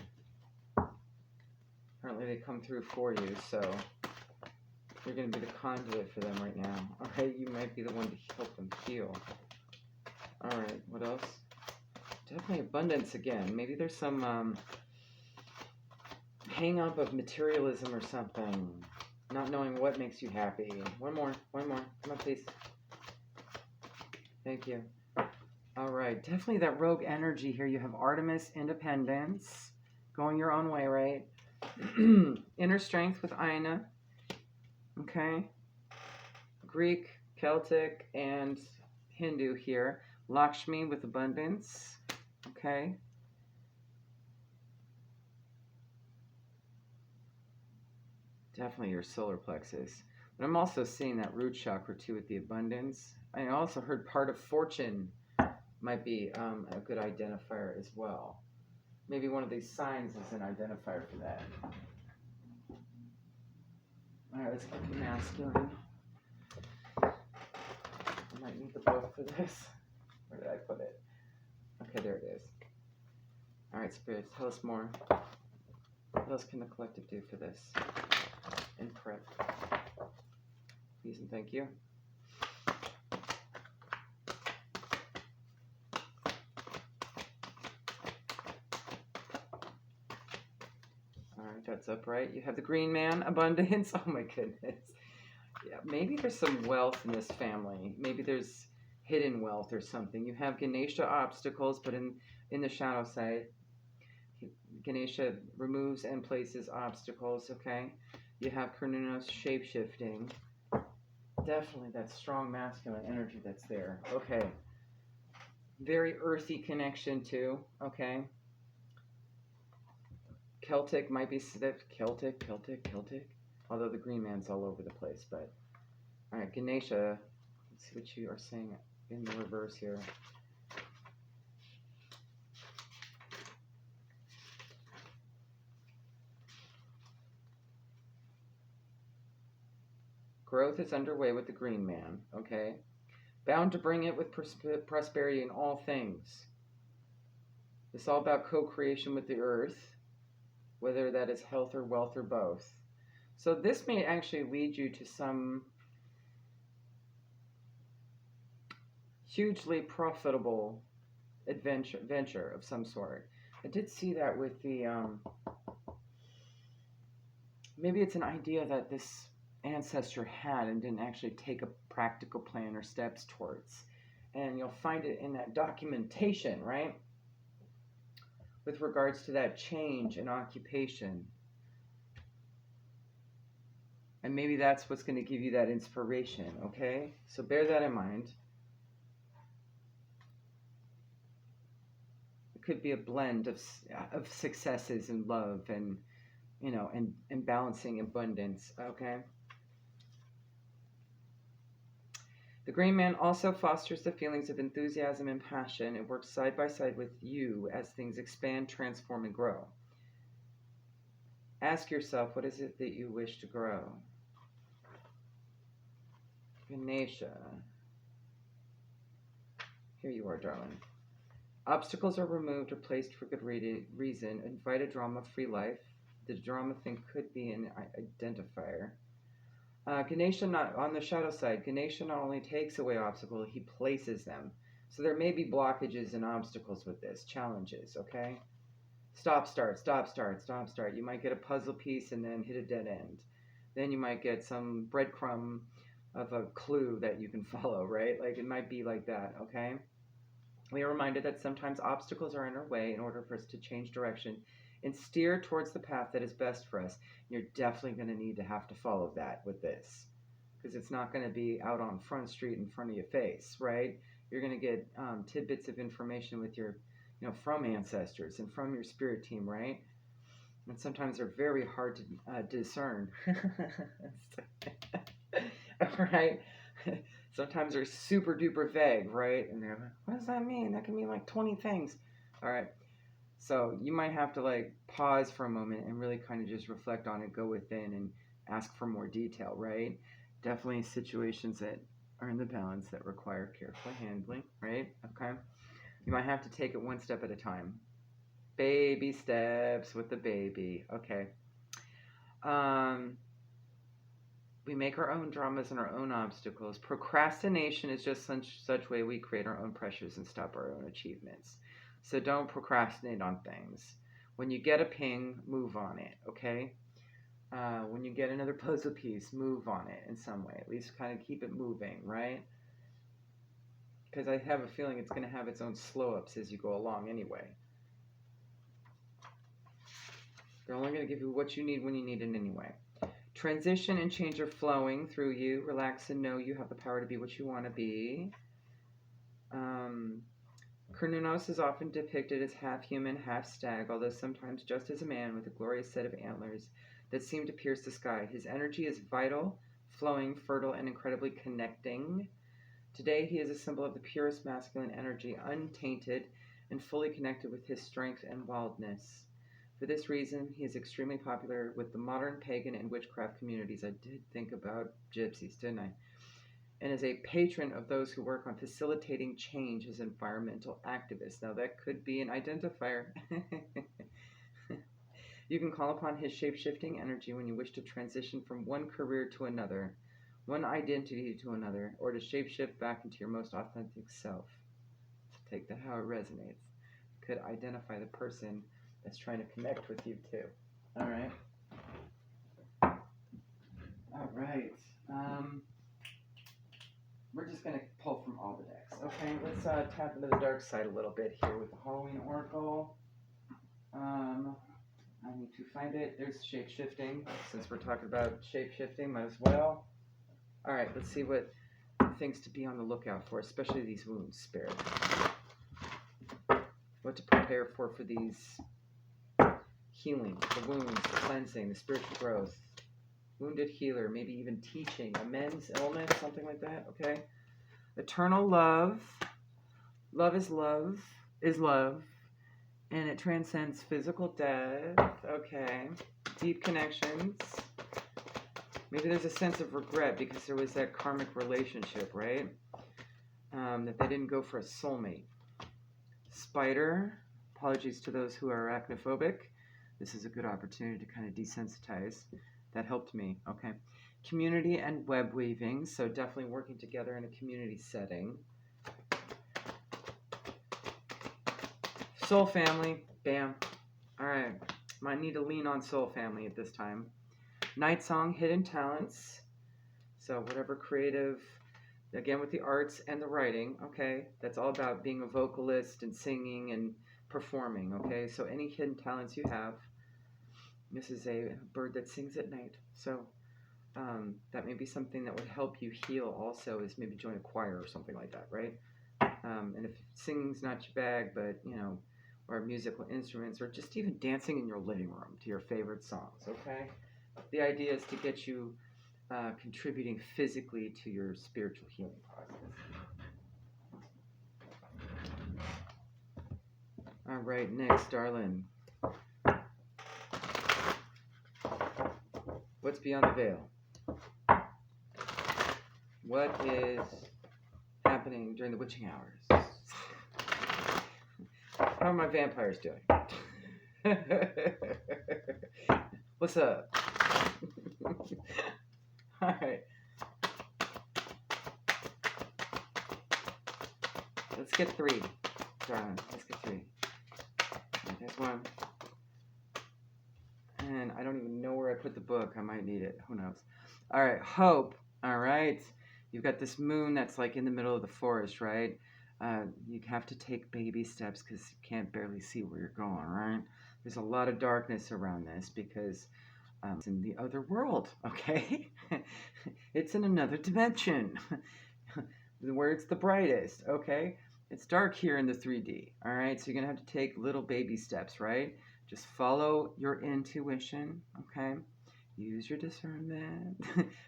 Apparently they come through for you, so you're going to be the conduit for them right now. Alright, you might be the one to help them heal. Alright, what else? Definitely abundance again. Maybe there's some hang up of materialism or something. Not knowing what makes you happy. One more. Come on, please. Thank you. Alright, definitely that rogue energy here. You have Artemis, independence, going your own way, right? Inner strength with Aina. Okay. Greek, Celtic, and Hindu here. Lakshmi with abundance. Okay. Definitely your solar plexus. But I'm also seeing that root chakra too with the abundance. I also heard part of fortune might be a good identifier as well. Maybe one of these signs is an identifier for that. Alright, let's get the masculine. I might need the book for this. Where did I put it? Okay, there it is. Alright, spirits, tell us more. What else can the collective do for this? And prep. Please and thank you. Alright, that's upright. You have the green man, abundance. Oh my goodness. Yeah, maybe there's some wealth in this family. Maybe there's hidden wealth or something. You have Ganesha obstacles, but in the shadow side. Ganesha removes and places obstacles, okay? You have Karnunos shape-shifting. Definitely that strong masculine energy that's there. Okay. Very earthy connection too, okay? Celtic might be Celtic. Although the green man's all over the place, but all right, Ganesha. Let's see what you are saying in the reverse here. Growth is underway with the green man, okay? Bound to bring it with prosperity in all things. It's all about co-creation with the earth, whether that is health or wealth or both. So this may actually lead you to some hugely profitable venture of some sort. I did see that with the, maybe it's an idea that this ancestor had and didn't actually take a practical plan or steps towards. And you'll find it in that documentation, right? With regards to that change in occupation. And maybe that's what's going to give you that inspiration, okay? So bear that in mind. It could be a blend of successes and love and, you know, and balancing abundance, okay? The green man also fosters the feelings of enthusiasm and passion. It works side by side with you as things expand, transform, and grow. Ask yourself, what is it that you wish to grow? Ganesha. Here you are, darling. Obstacles are removed or placed for good reason. Invite a drama-free life. The drama thing could be an identifier. Ganesha, not on the shadow side, Ganesha not only takes away obstacles, he places them. So there may be blockages and obstacles with this, challenges, okay? Stop, start. You might get a puzzle piece and then hit a dead end. Then you might get some breadcrumb of a clue that you can follow, right? Like it might be like that, okay? We are reminded that sometimes obstacles are in our way in order for us to change direction and steer towards the path that is best for us. You're definitely going to have to follow that with this, because it's not going to be out on Front Street in front of your face, right? You're going to get tidbits of information with your, you know, from ancestors and from your spirit team, right? And sometimes they're very hard to discern, right? Sometimes they're super duper vague, right? And they're like, what does that mean? That can mean like 20 things. All right. So you might have to like pause for a moment and really kind of just reflect on it, go within and ask for more detail, right? Definitely situations that are in the balance that require careful handling, right? Okay. You might have to take it one step at a time. Baby steps with the baby. Okay. We make our own dramas and our own obstacles. Procrastination is just such way we create our own pressures and stop our own achievements. So don't procrastinate on things. When you get a ping, move on it, okay? When you get another puzzle piece, move on it in some way. At least kind of keep it moving, right? Because I have a feeling it's going to have its own slow-ups as you go along anyway. They're only going to give you what you need when you need it anyway. Transition and change are flowing through you. Relax and know you have the power to be what you want to be. Cernunnos is often depicted as half human, half stag, although sometimes just as a man with a glorious set of antlers that seem to pierce the sky. His energy is vital, flowing, fertile, and incredibly connecting. Today, he is a symbol of the purest masculine energy, untainted and fully connected with his strength and wildness. For this reason, he is extremely popular with the modern pagan and witchcraft communities. I did think about gypsies, didn't I? And is a patron of those who work on facilitating change as environmental activists. Now, that could be an identifier. You can call upon his shape-shifting energy when you wish to transition from one career to another, one identity to another, or to shape-shift back into your most authentic self. So take that how it resonates. Could identify the person that's trying to connect with you too. All right. All right. we're just going to pull from all the decks. Okay, let's tap into the dark side a little bit here with the Halloween Oracle. I need to find it. There's shape-shifting. Since we're talking about shape-shifting, might as well. All right, let's see what things to be on the lookout for, especially these wounds, Spirit. What to prepare for these healing, the wounds, the cleansing, the spiritual growth. Wounded healer, maybe even teaching, a men's illness, something like that, okay? Eternal love. Love, and it transcends physical death, okay? Deep connections. Maybe there's a sense of regret because there was that karmic relationship, right? That they didn't go for a soulmate. Spider, apologies to those who are arachnophobic. This is a good opportunity to kind of desensitize. That helped me, okay? Community and web weaving, so definitely working together in a community setting. Soul family, bam. All right, might need to lean on soul family at this time. Night song, hidden talents. So whatever creative, again with the arts and the writing, okay? That's all about being a vocalist and singing and performing, okay? So any hidden talents you have. This is a bird that sings at night. So that may be something that would help you heal also, is maybe join a choir or something like that, right? And if singing's not your bag, but, you know, or musical instruments, or just even dancing in your living room to your favorite songs, okay? The idea is to get you contributing physically to your spiritual healing process. All right, next, darling. What's beyond the veil? What is happening during the witching hours? How are my vampires doing? What's up? All right. Let's get three. Darling, let's get three. There's one. And I don't even know where I put the book. I might need it. Who knows? All right. Hope. All right. You've got this moon that's like in the middle of the forest, right? You have to take baby steps because you can't barely see where you're going, right? There's a lot of darkness around this because it's in the other world, okay? It's in another dimension where it's the brightest, okay? It's dark here in the 3D, all right? So you're going to have to take little baby steps, right? Just follow your intuition, okay? Use your discernment.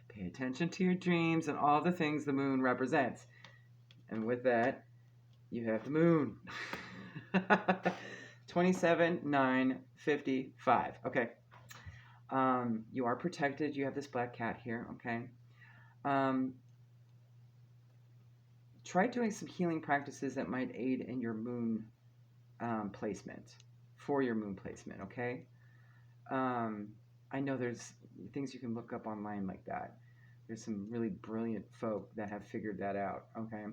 Pay attention to your dreams and all the things the moon represents. And with that, you have the moon. 27/9/55. Okay. You are protected. You have this black cat here, okay? Try doing some healing practices that might aid in your moon placement, for your moon placement, okay? I know there's things you can look up online like that. There's some really brilliant folk that have figured that out, okay?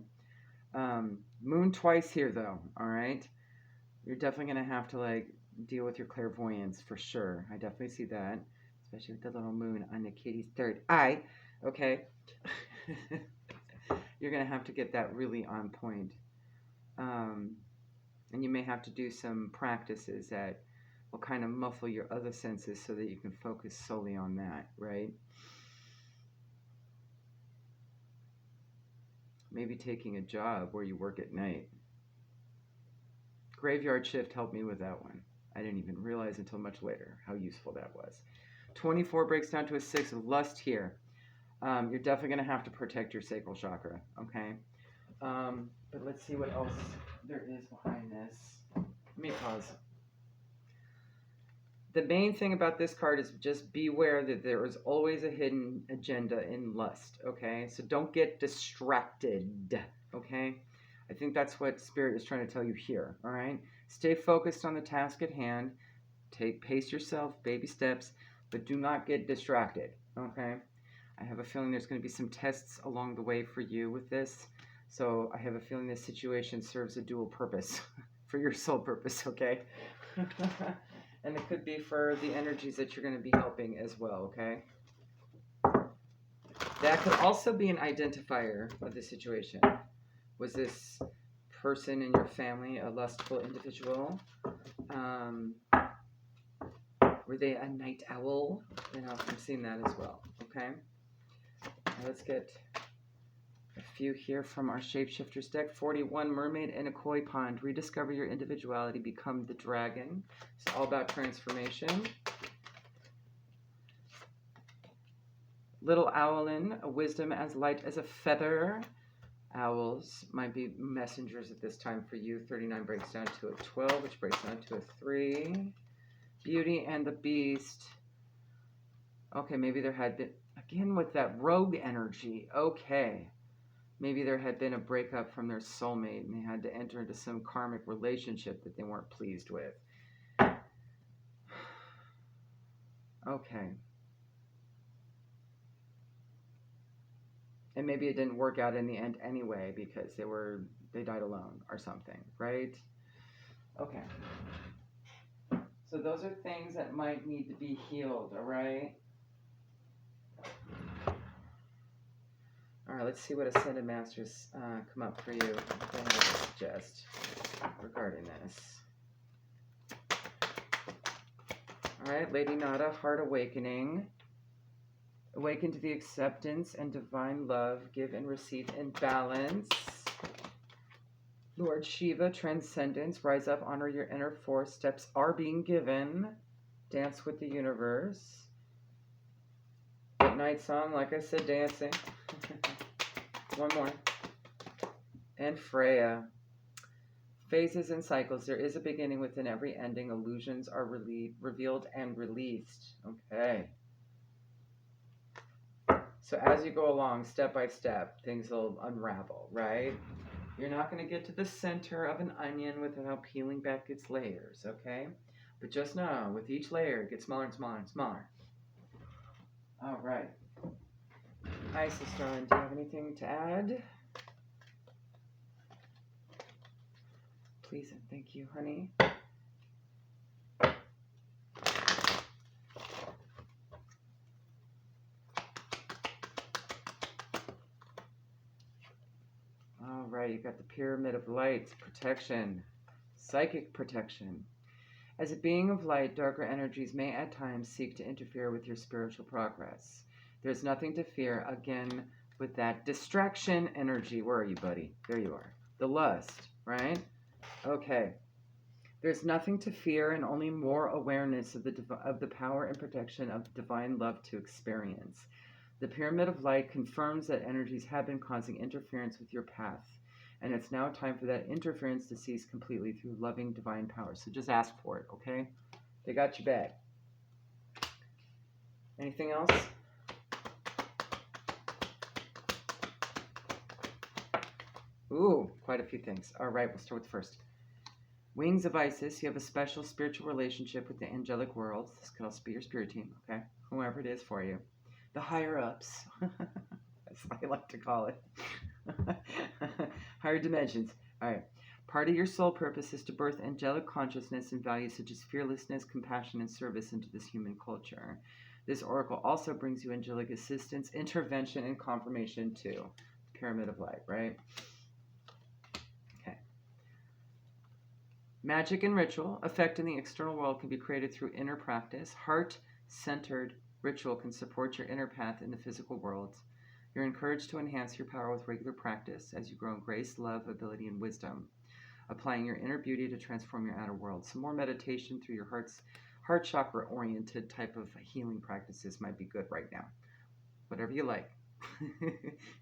Moon twice here, though, all right? You're definitely going to have to, like, deal with your clairvoyance for sure. I definitely see that, especially with the little moon on the kitty's third eye, okay? You're going to have to get that really on point. And you may have to do some practices that will kind of muffle your other senses so that you can focus solely on that, right? Maybe taking a job where you work at night. Graveyard shift helped me with that one. I didn't even realize until much later how useful that was. 24 breaks down to a 6 of lust here. You're definitely going to have to protect your sacral chakra, okay? But let's see what else there is behind this. Let me pause. The main thing about this card is just beware that there is always a hidden agenda in lust, okay? So don't get distracted, okay? I think that's what Spirit is trying to tell you here, all right? Stay focused on the task at hand. Pace yourself, baby steps, but do not get distracted, okay? I have a feeling there's going to be some tests along the way for you with this. So I have a feeling this situation serves a dual purpose for your soul purpose, okay? And it could be for the energies that you're going to be helping as well, okay? That could also be an identifier of the situation. Was this person in your family a lustful individual? Were they a night owl? You know, I'm seeing that as well. Okay. Now let's get a few here from our Shapeshifters deck. 41, Mermaid in a Koi Pond. Rediscover your individuality. Become the dragon. It's all about transformation. Little Owlin, a wisdom as light as a feather. Owls might be messengers at this time for you. 39 breaks down to a 12, which breaks down to a 3. Beauty and the Beast. Okay, maybe there had been, again with that rogue energy. Okay. Maybe there had been a breakup from their soulmate and they had to enter into some karmic relationship that they weren't pleased with. Okay. And maybe it didn't work out in the end anyway because they died alone or something, right? Okay. So those are things that might need to be healed, all right? All right, let's see what Ascended Masters come up for you. What they have to suggest regarding this. All right, Lady Nada, Heart Awakening. Awaken to the acceptance and divine love. Give and receive in balance. Lord Shiva, transcendence. Rise up, honor your inner force. Steps are being given. Dance with the universe. Good night song, like I said, dancing. One more. And Freya. Phases and cycles. There is a beginning within every ending. Illusions are revealed and released. Okay. So as you go along, step by step, things will unravel, right? You're not going to get to the center of an onion without peeling back its layers, okay? But just know, with each layer, it gets smaller and smaller and smaller. All right. Ancestral, do you have anything to add? Please and thank you, honey. All right, you got the Pyramid of Light, protection, psychic protection. As a being of light, darker energies may at times seek to interfere with your spiritual progress. There's nothing to fear, again, with that distraction energy. Where are you, buddy? There you are. The lust, right? Okay. There's nothing to fear and only more awareness of the power and protection of divine love to experience. The Pyramid of Light confirms that energies have been causing interference with your path, and it's now time for that interference to cease completely through loving divine power. So just ask for it, okay? They got your back. Anything else? Ooh, quite a few things. All right, we'll start with first. Wings of Isis, you have a special spiritual relationship with the angelic world. This could also be your spirit team, okay? Whoever it is for you. The higher-ups. That's what I like to call it. Higher dimensions. All right. Part of your soul purpose is to birth angelic consciousness and values such as fearlessness, compassion, and service into this human culture. This oracle also brings you angelic assistance, intervention, and confirmation too. Pyramid of Light, right? Okay. Magic and ritual affecting the external world can be created through inner practice. Heart-centered ritual can support your inner path in the physical world. You're encouraged to enhance your power with regular practice as you grow in grace, love, ability, and wisdom, applying your inner beauty to transform your outer world. Some more meditation through your heart chakra-oriented type of healing practices might be good right now. Whatever you like. You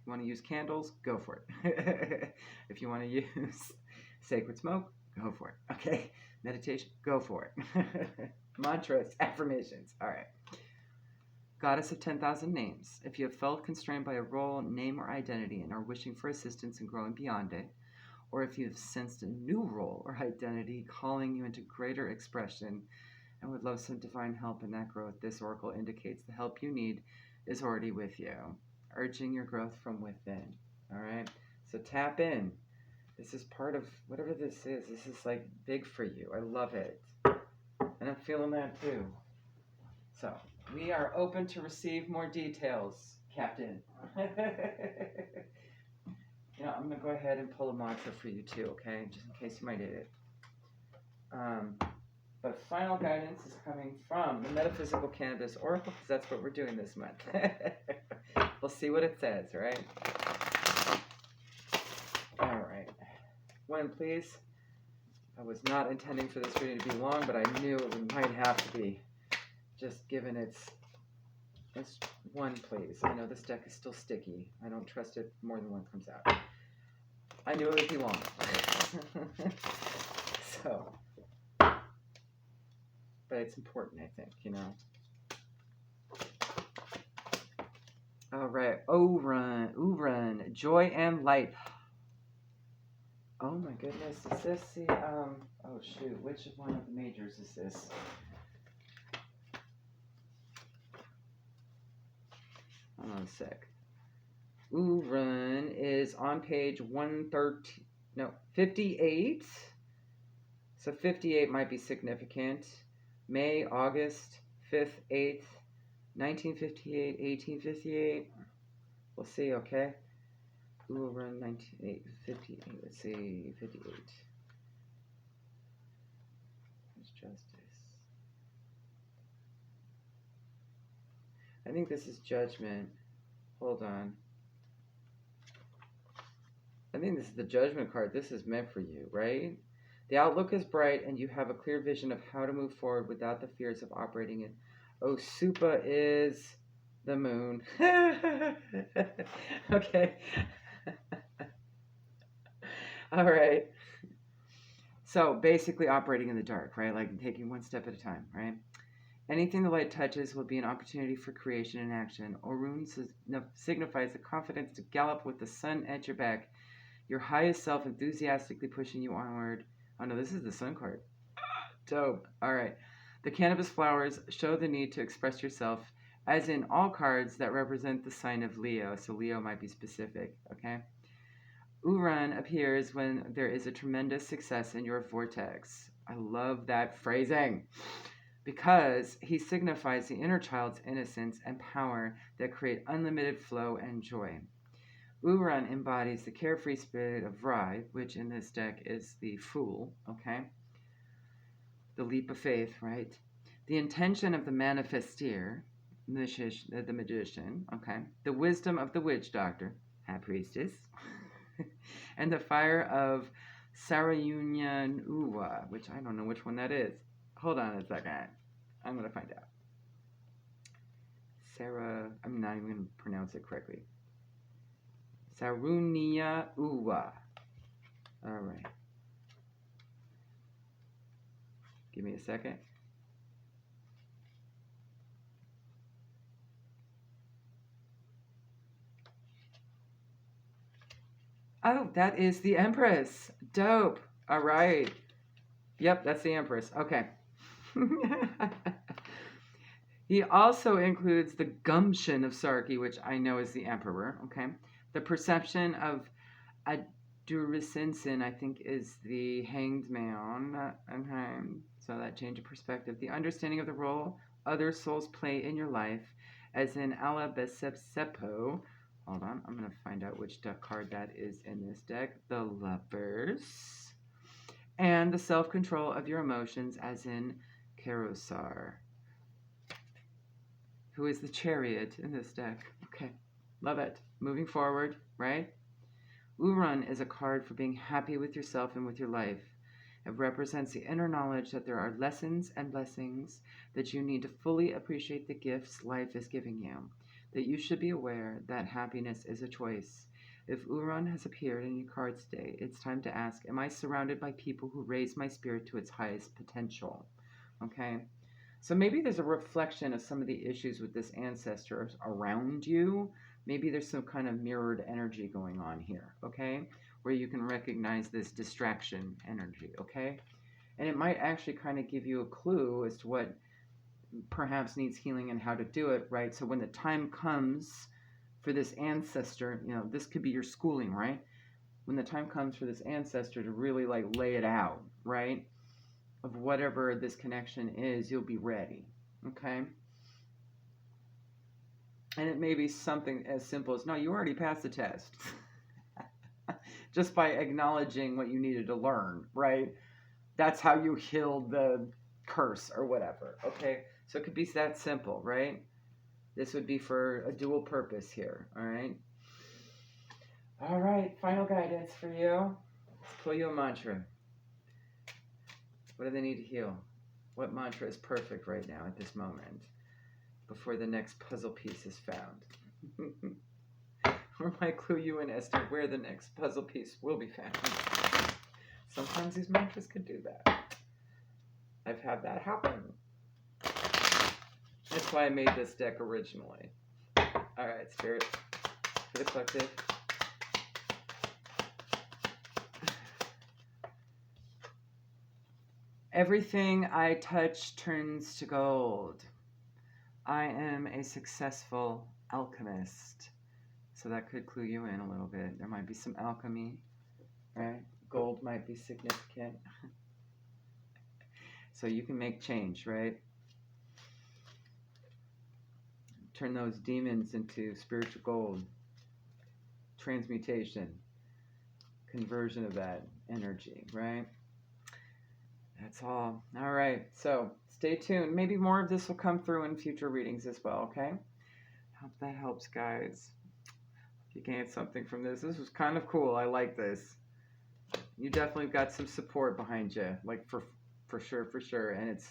want to use candles? Go for it. If you want to use sacred smoke, go for it. Okay? Meditation? Go for it. Mantras, affirmations. All right. Goddess of 10,000 names. If you have felt constrained by a role, name, or identity and are wishing for assistance in growing beyond it, or if you have sensed a new role or identity calling you into greater expression and would love some divine help in that growth, this oracle indicates the help you need is already with you, urging your growth from within. All right? So tap in. This is part of whatever this is. This is like big for you. I love it. And I'm feeling that too. So we are open to receive more details. Captain. I'm going to go ahead and pull a mantra for you too, okay? Just in case you might need it. But final guidance is coming from the Metaphysical Cannabis Oracle, because that's what we're doing this month. We'll see what it says, right? All right. One, please. I was not intending for this reading to be long, but I knew it might have to be. Just given it's one, please. I know this deck is still sticky. I don't trust it more than one comes out. I knew it would be long. So, but it's important, I think, All right, Uran, joy and light. Oh my goodness, is this the, oh shoot, which one of the majors is this? Hold on a sec. Uran is on page 113, no, 58. So 58 might be significant. May, August, 5th, 8th, 1958, 1858. We'll see, okay? Uran, 1958. Let's see, 58. There's justice. I think this is judgment. Hold on. I think this is the judgment card. This is meant for you, right? The outlook is bright and you have a clear vision of how to move forward without the fears of operating in. Oh, Supa is the moon. Okay. All right. So basically operating in the dark, right? Like taking one step at a time, right? Anything the light touches will be an opportunity for creation and action. Orun signifies the confidence to gallop with the sun at your back, your highest self enthusiastically pushing you onward. Oh no, this is the sun card. Dope. All right. The cannabis flowers show the need to express yourself, as in all cards that represent the sign of Leo. So Leo might be specific, okay? Uran appears when there is a tremendous success in your vortex. I love that phrasing, because he signifies the inner child's innocence and power that create unlimited flow and joy. Uran embodies the carefree spirit of Rai, which in this deck is the Fool, okay? The leap of faith, right? The intention of the manifestir, the magician, okay? The wisdom of the witch doctor, high priestess, and the fire of Sarayunyan Uwa, which I don't know which one that is. Hold on a second. I'm going to find out. I'm not even going to pronounce it correctly. Sarunia Uwa. All right. Give me a second. Oh, that is the Empress. Dope. All right. Yep, that's the Empress. Okay. He also includes the gumption of Sarki, which I know is the Emperor. Okay. The perception of Adurisinsin, I think, is the Hanged Man. Okay. So that change of perspective. The understanding of the role other souls play in your life, as in Alabesepo. Hold on, I'm going to find out which deck card that is in this deck. The Lovers. And the self-control of your emotions, as in Kerosar, who is the Chariot in this deck. Okay, love it. Moving forward, right? Uran is a card for being happy with yourself and with your life. It represents the inner knowledge that there are lessons and blessings, that you need to fully appreciate the gifts life is giving you, that you should be aware that happiness is a choice. If Uran has appeared in your cards today, it's time to ask, am I surrounded by people who raise my spirit to its highest potential? Okay? So maybe there's a reflection of some of the issues with this ancestor around you. Maybe there's some kind of mirrored energy going on here, okay? Where you can recognize this distraction energy, okay? And it might actually kind of give you a clue as to what perhaps needs healing and how to do it, right? So when the time comes for this ancestor, this could be your schooling, right? When the time comes for this ancestor to really like lay it out, right? Of whatever this connection is, you'll be ready, okay? And it may be something as simple as, no, you already passed the test. Just by acknowledging what you needed to learn, right? That's how you healed the curse or whatever, okay? So it could be that simple, right? This would be for a dual purpose here, all right? All right, final guidance for you. Let's pull you a mantra. What do they need to heal? What mantra is perfect right now at this moment before the next puzzle piece is found? Or might clue you in as to where the next puzzle piece will be found. Sometimes these mantras could do that. I've had that happen. That's why I made this deck originally. All right, Spirit, for the collective. Everything I touch turns to gold. I am a successful alchemist. So that could clue you in a little bit. There might be some alchemy, right? Gold might be significant. So you can make change, right? Turn those demons into spiritual gold. Transmutation. Conversion of that energy, right? That's all. All right. So stay tuned. Maybe more of this will come through in future readings as well, okay? Hope that helps, guys. If you gained something from this, this was kind of cool. I like this. You definitely got some support behind you, like for sure. And it's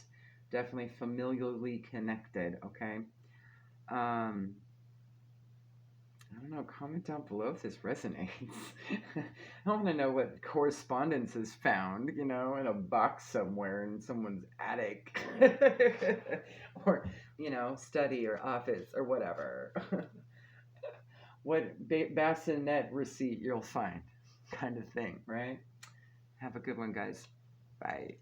definitely familially connected, okay? I don't know, comment down below if this resonates. I want to know what correspondence is found, in a box somewhere in someone's attic. Or, study or office or whatever. What bassinet receipt you'll find, kind of thing, right? Have a good one, guys. Bye.